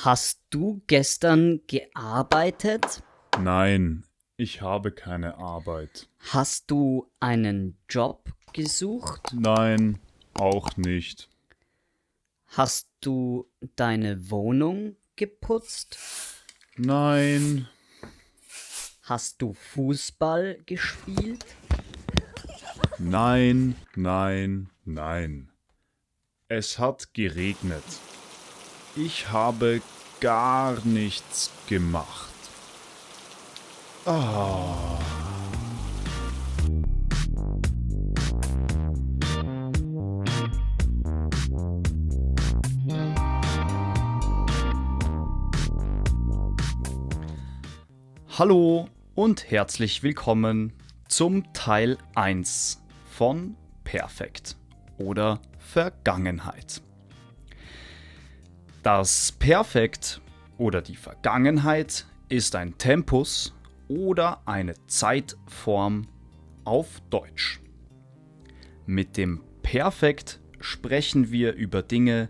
Hast du gestern gearbeitet? Nein, ich habe keine Arbeit. Hast du einen Job gesucht? Nein, auch nicht. Hast du deine Wohnung geputzt? Nein, Hast du Fußball gespielt? nein, nein, nein. Es hat geregnet. Ich habe gar nichts gemacht. Ah. Hallo und herzlich willkommen zum Teil 1 von Perfekt oder Vergangenheit. Das Perfekt oder die Vergangenheit ist ein Tempus oder eine Zeitform auf Deutsch. Mit dem Perfekt sprechen wir über Dinge,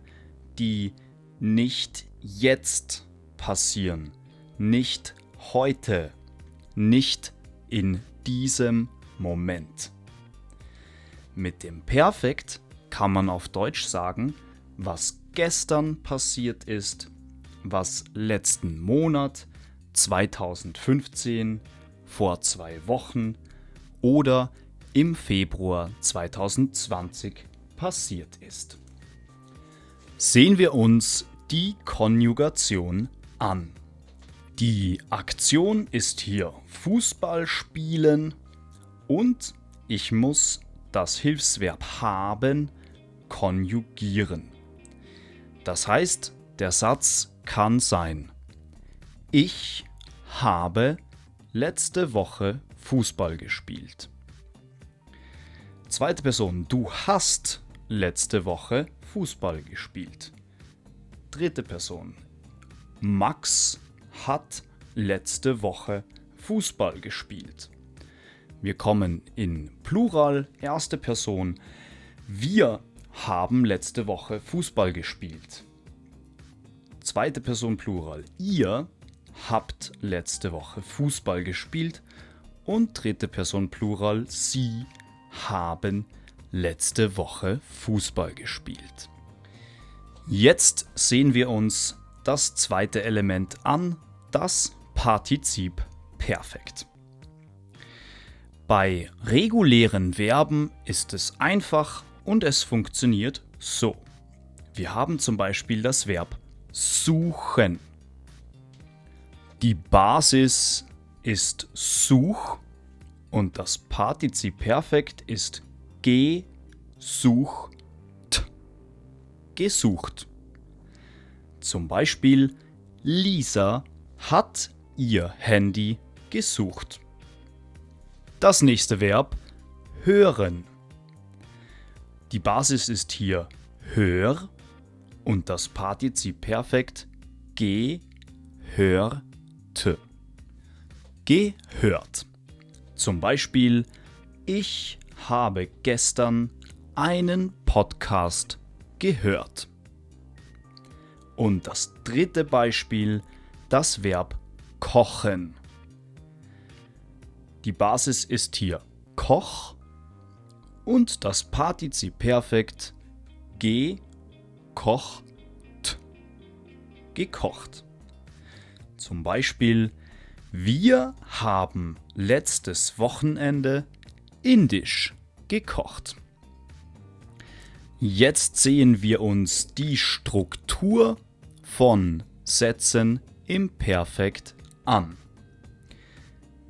die nicht jetzt passieren, nicht heute, nicht in diesem Moment. Mit dem Perfekt kann man auf Deutsch sagen, was gestern passiert ist, was letzten Monat, 2015, vor 2 Wochen oder im Februar 2020 passiert ist. Sehen wir uns die Konjugation an. Die Aktion ist hier Fußball spielen und ich muss das Hilfsverb haben konjugieren. Das heißt, der Satz kann sein: Ich habe letzte Woche Fußball gespielt. Zweite Person: Du hast letzte Woche Fußball gespielt. Dritte Person: Max hat letzte Woche Fußball gespielt. Wir kommen in Plural, erste Person. Wir haben letzte Woche Fußball gespielt. Zweite Person Plural. Ihr habt letzte Woche Fußball gespielt. Und dritte Person Plural. Sie haben letzte Woche Fußball gespielt. Jetzt sehen wir uns das zweite Element an, das Partizip Perfekt. Bei regulären Verben ist es einfach und es funktioniert so. Wir haben zum Beispiel das Verb suchen. Die Basis ist such und das Partizip Perfekt ist gesucht. Gesucht. Zum Beispiel: Lisa hat ihr Handy gesucht. Das nächste Verb: hören. Die Basis ist hier hör und das Partizip Perfekt gehörte. Gehört. Zum Beispiel: Ich habe gestern einen Podcast gehört. Und das dritte Beispiel: das Verb kochen. Die Basis ist hier Koch und das Partizip Perfekt gekocht. Gekocht. Zum Beispiel: Wir haben letztes Wochenende indisch gekocht. Jetzt sehen wir uns die Struktur von Sätzen im Perfekt an.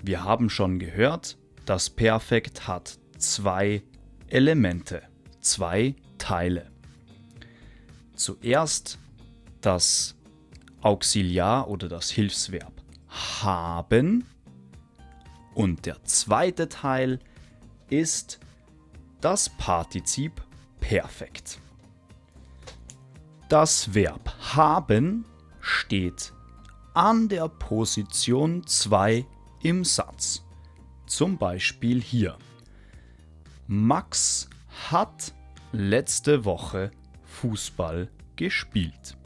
Wir haben schon gehört, das Perfekt hat 2 Elemente, 2 Teile. Zuerst das Auxiliar oder das Hilfsverb haben und der zweite Teil ist das Partizip Perfekt. Das Verb haben steht an der Position 2 im Satz. Zum Beispiel hier: Max hat letzte Woche Fußball gespielt.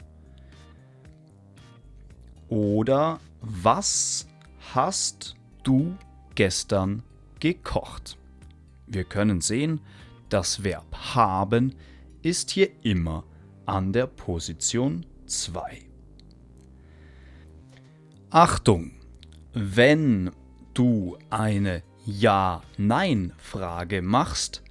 Oder was hast du gestern gekocht? Wir können sehen, das Verb haben ist hier immer an der Position 2. Achtung! Wenn du eine Ja-Nein-Frage machst,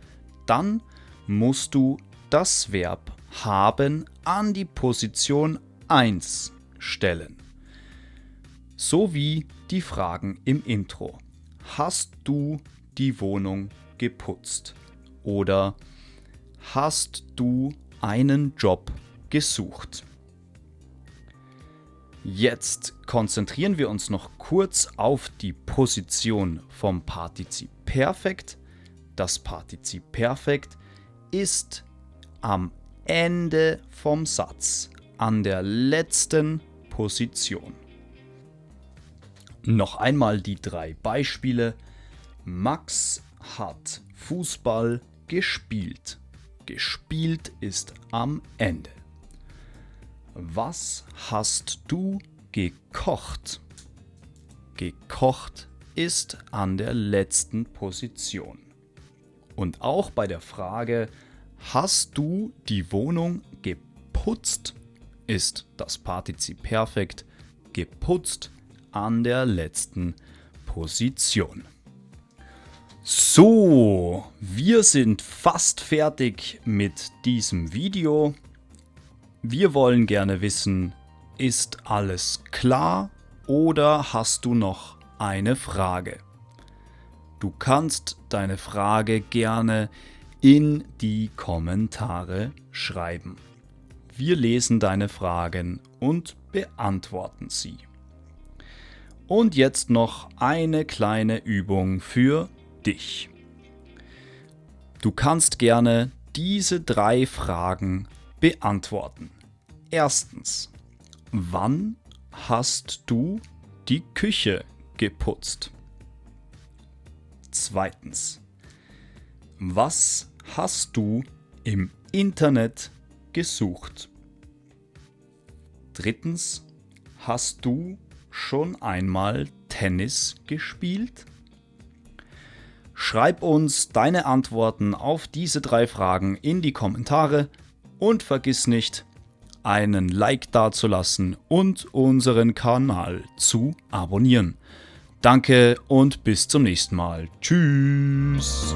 dann musst du das Verb haben an die Position 1 stellen. So wie die Fragen im Intro. Hast du die Wohnung geputzt? Oder hast du einen Job gesucht? Jetzt konzentrieren wir uns noch kurz auf die Position vom Partizip Perfekt. Das Partizip Perfekt ist am Ende vom Satz, an der letzten Position. Noch einmal die 3 Beispiele. Max hat Fußball gespielt. Gespielt ist am Ende. Was hast du gekocht? Gekocht ist an der letzten Position. Und auch bei der Frage, hast du die Wohnung geputzt, ist das Partizip Perfekt geputzt an der letzten Position. So, wir sind fast fertig mit diesem Video. Wir wollen gerne wissen, ist alles klar oder hast du noch eine Frage? Du kannst deine Frage gerne in die Kommentare schreiben. Wir lesen deine Fragen und beantworten sie. Und jetzt noch eine kleine Übung für dich. Du kannst gerne diese 3 Fragen beantworten. Erstens, wann hast du die Küche geputzt? Zweitens, was hast du im Internet gesucht? Drittens, hast du schon einmal Tennis gespielt? Schreib uns deine Antworten auf diese 3 Fragen in die Kommentare und vergiss nicht, einen Like dazulassen und unseren Kanal zu abonnieren. Danke und bis zum nächsten Mal. Tschüss!